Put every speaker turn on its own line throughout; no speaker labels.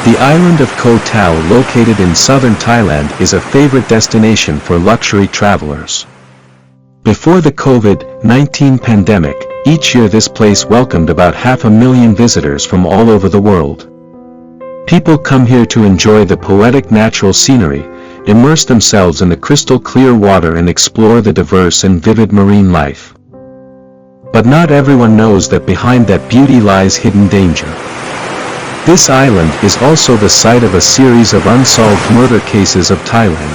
The island of Koh Tao, located in southern Thailand, is a favorite destination for luxury travelers. Before the COVID-19 pandemic, each year this place welcomed about 500,000 visitors from all over the world. People come here to enjoy the poetic natural scenery, immerse themselves in the crystal clear water and explore the diverse and vivid marine life. But not everyone knows that behind that beauty lies hidden danger. This island is also the site of a series of unsolved murder cases of Thailand.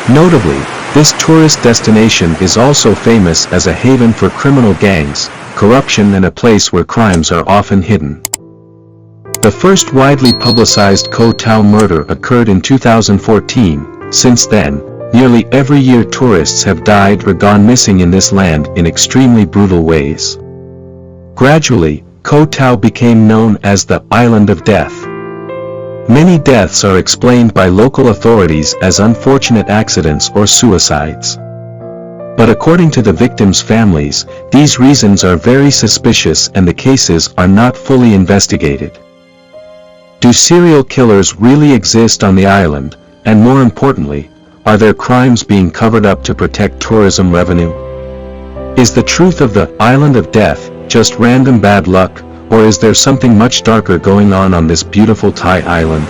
Notably, this tourist destination is also famous as a haven for criminal gangs, corruption, and a place where crimes are often hidden. The first widely publicized Koh Tao murder occurred in 2014. Since then, nearly every year tourists have died or gone missing in this land in extremely brutal ways. Gradually, Koh Tao became known as the Island of Death. Many deaths are explained by local authorities as unfortunate accidents or suicides. But according to the victims' families, these reasons are very suspicious and the cases are not fully investigated. Do serial killers really exist on the island, and more importantly, are their crimes being covered up to protect tourism revenue? Is the truth of the Island of Death just random bad luck, or is there something much darker going on this beautiful Thai island?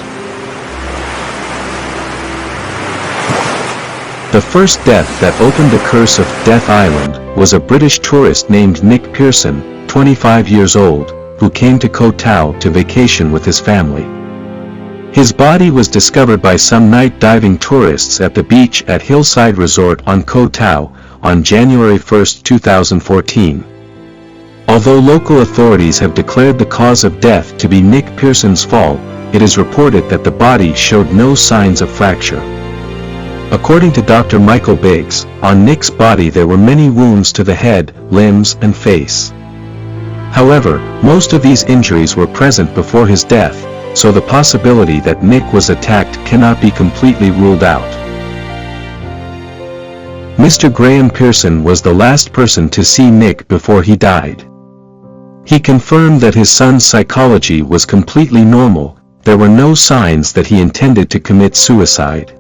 The first death that opened the curse of Death Island was a British tourist named Nick Pearson, 25 years old, who came to Koh Tao to vacation with his family. His body was discovered by some night diving tourists at the beach at Hillside Resort on Koh Tao on January 1, 2014. Although local authorities have declared the cause of death to be Nick Pearson's fall, it is reported that the body showed no signs of fracture. According to Dr. Michael Biggs, on Nick's body there were many wounds to the head, limbs, and face. However, most of these injuries were present before his death, so the possibility that Nick was attacked cannot be completely ruled out. Mr. Graham Pearson was the last person to see Nick before he died. He confirmed that his son's psychology was completely normal. There were no signs that he intended to commit suicide.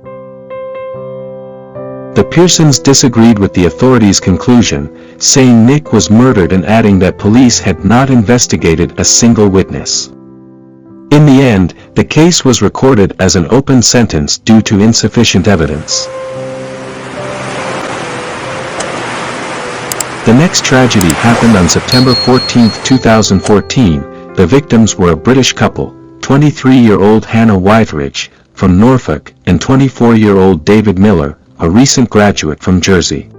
The Pearsons disagreed with the authorities' conclusion, saying Nick was murdered and adding that police had not investigated a single witness. In the end, the case was recorded as an open sentence due to insufficient evidence. The next tragedy happened on September 14, 2014. The victims were a British couple, 23-year-old Hannah Wytheridge, from Norfolk, and 24-year-old David Miller, a recent graduate from Jersey.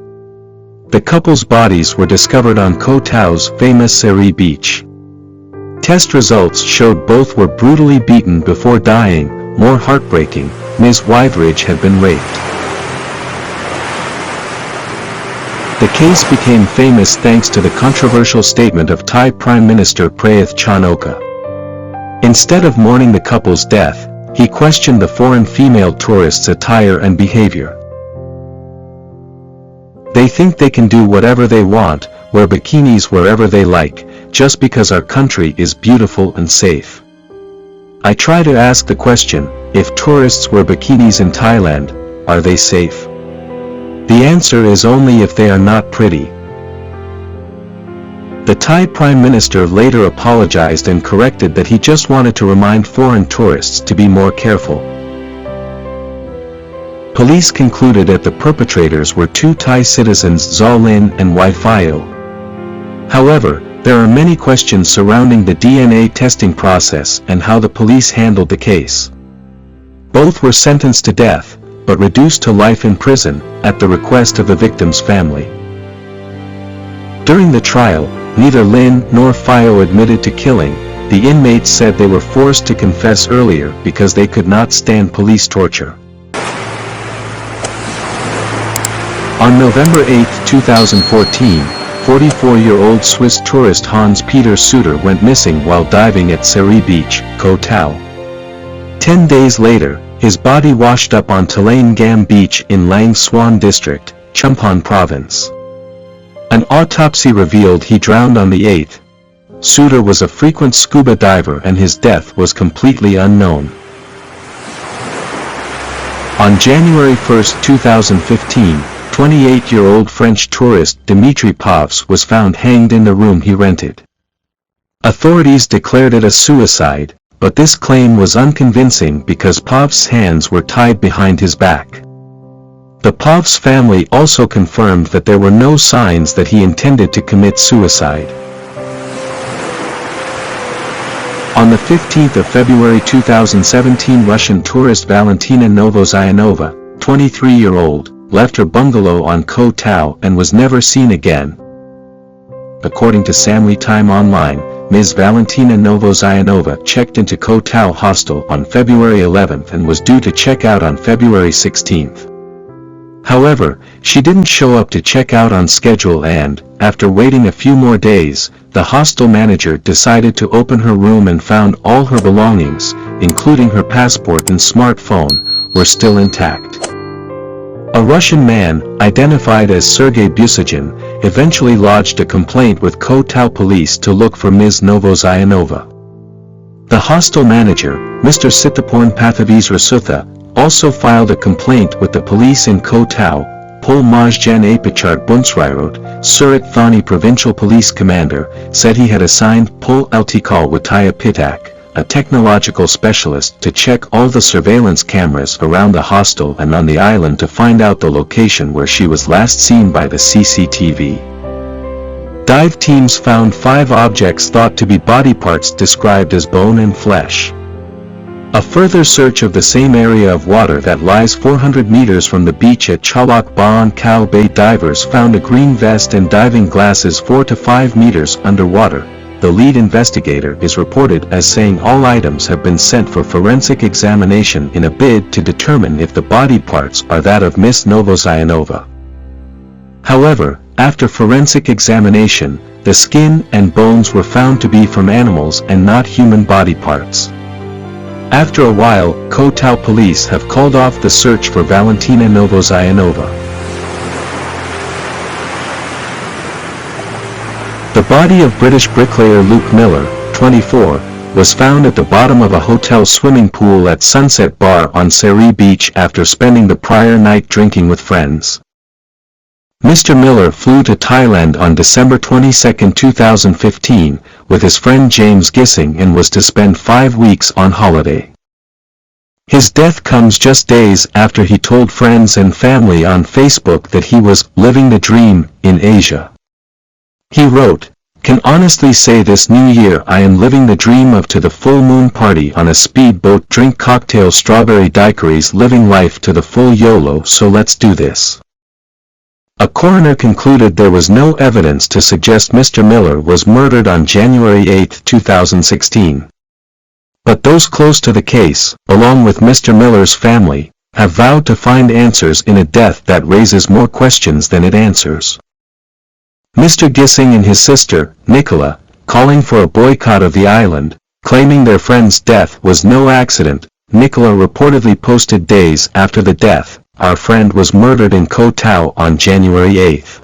The couple's bodies were discovered on Koh Tao's famous Seri beach. Test results showed both were brutally beaten before dying. More heartbreaking, Ms. Wytheridge had been raped. The case became famous thanks to the controversial statement of Thai Prime Minister Prayuth Chan-o-cha. Instead of mourning the couple's death, he questioned the foreign female tourists' attire and behavior. They think they can do whatever they want, wear bikinis wherever they like, just because our country is beautiful and safe. I try to ask the question, if tourists wear bikinis in Thailand, are they safe? The answer is only if they are not pretty. The Thai Prime Minister later apologized and corrected that he just wanted to remind foreign tourists to be more careful. Police concluded that the perpetrators were two Thai citizens Zaw Lin and Wai Phio. However, there are many questions surrounding the DNA testing process and how the police handled the case. Both were sentenced to death, but reduced to life in prison, at the request of the victim's family. During the trial, neither Lin nor Phio admitted to killing. The inmates said they were forced to confess earlier because they could not stand police torture. On November 8, 2014, 44-year-old Swiss tourist Hans-Peter Suter went missing while diving at Seri Beach, Koh Tao. 10 days later, his body washed up on Talain Gam Beach in Lang Suan District, Chumpon Province. An autopsy revealed he drowned on the 8th. Suter was a frequent scuba diver and his death was completely unknown. On January 1, 2015, 28-year-old French tourist Dimitri Pavs was found hanged in the room he rented. Authorities declared it a suicide, but this claim was unconvincing because Pavs' hands were tied behind his back. The Pavs family also confirmed that there were no signs that he intended to commit suicide. On the 15th of February 2017, Russian tourist Valentina Novozianova, 23-year-old, left her bungalow on Koh Tao and was never seen again. According to Samui Time Online, Ms. Valentina Novozianova checked into Koh Tao hostel on February 11th and was due to check out on February 16th. However, she didn't show up to check out on schedule and, after waiting a few more days, the hostel manager decided to open her room and found all her belongings, including her passport and smartphone, were still intact. A Russian man, identified as Sergei Busagin, eventually lodged a complaint with Koh Tao police to look for Ms. Novozianova. The hostel manager, Mr. Sitaporn Pathavis Rasutha, also filed a complaint with the police in Koh Tao. Pol Majjan Apichart Bunsrairot, Surat Thani Provincial Police Commander, said he had assigned Pol Altikal Wataya Pitak, a technological specialist, to check all the surveillance cameras around the hostel and on the island to find out the location where she was last seen by the CCTV. Dive teams found 5 objects thought to be body parts described as bone and flesh. A further search of the same area of water that lies 400 meters from the beach at Chalak Baan Khao Bay, divers found a green vest and diving glasses 4 to 5 meters underwater. The lead investigator is reported as saying all items have been sent for forensic examination in a bid to determine if the body parts are that of Ms. Novozianova. However, after forensic examination, the skin and bones were found to be from animals and not human body parts. After a while, Koh Tao police have called off the search for Valentina Novozianova. The body of British bricklayer Luke Miller, 24, was found at the bottom of a hotel swimming pool at Sunset Bar on Seri Beach after spending the prior night drinking with friends. Mr. Miller flew to Thailand on December 22, 2015, with his friend James Gissing and was to spend 5 weeks on holiday. His death comes just days after he told friends and family on Facebook that he was living the dream in Asia. He wrote, "Can honestly say this new year I am living the dream of to the full moon party on a speedboat, drink cocktail strawberry daiquiris, living life to the full YOLO, so let's do this." A coroner concluded there was no evidence to suggest Mr. Miller was murdered on January 8, 2016. But those close to the case, along with Mr. Miller's family, have vowed to find answers in a death that raises more questions than it answers. Mr. Gissing and his sister, Nicola, calling for a boycott of the island, claiming their friend's death was no accident. Nicola reportedly posted days after the death, "Our friend was murdered in Koh Tao on January 8.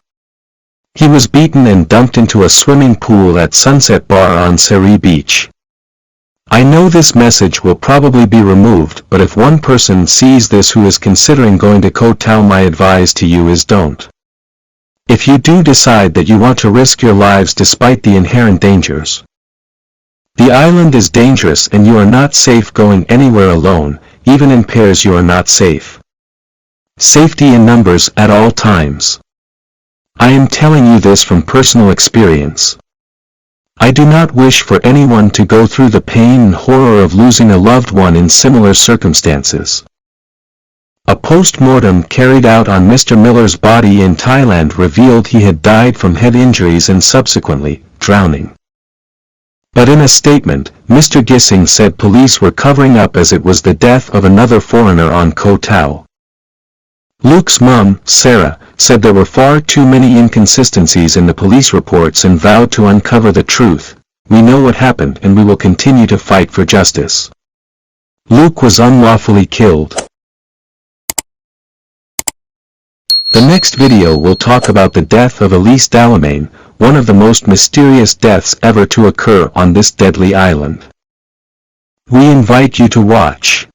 He was beaten and dumped into a swimming pool at Sunset Bar on Seri Beach." I know this message will probably be removed, but if one person sees this who is considering going to Koh Tao, my advice to you is don't. If you do decide that you want to risk your lives despite the inherent dangers. The island is dangerous and you are not safe going anywhere alone, even in pairs you are not safe. Safety in numbers at all times. I am telling you this from personal experience. I do not wish for anyone to go through the pain and horror of losing a loved one in similar circumstances. A post-mortem carried out on Mr. Miller's body in Thailand revealed he had died from head injuries and subsequently, drowning. But in a statement, Mr. Gissing said police were covering up as it was the death of another foreigner on Koh Tao. Luke's mum, Sarah, said there were far too many inconsistencies in the police reports and vowed to uncover the truth. "We know what happened and we will continue to fight for justice. Luke was unlawfully killed." The next video will talk about the death of Elise Dalamain, one of the most mysterious deaths ever to occur on this deadly island. We invite you to watch.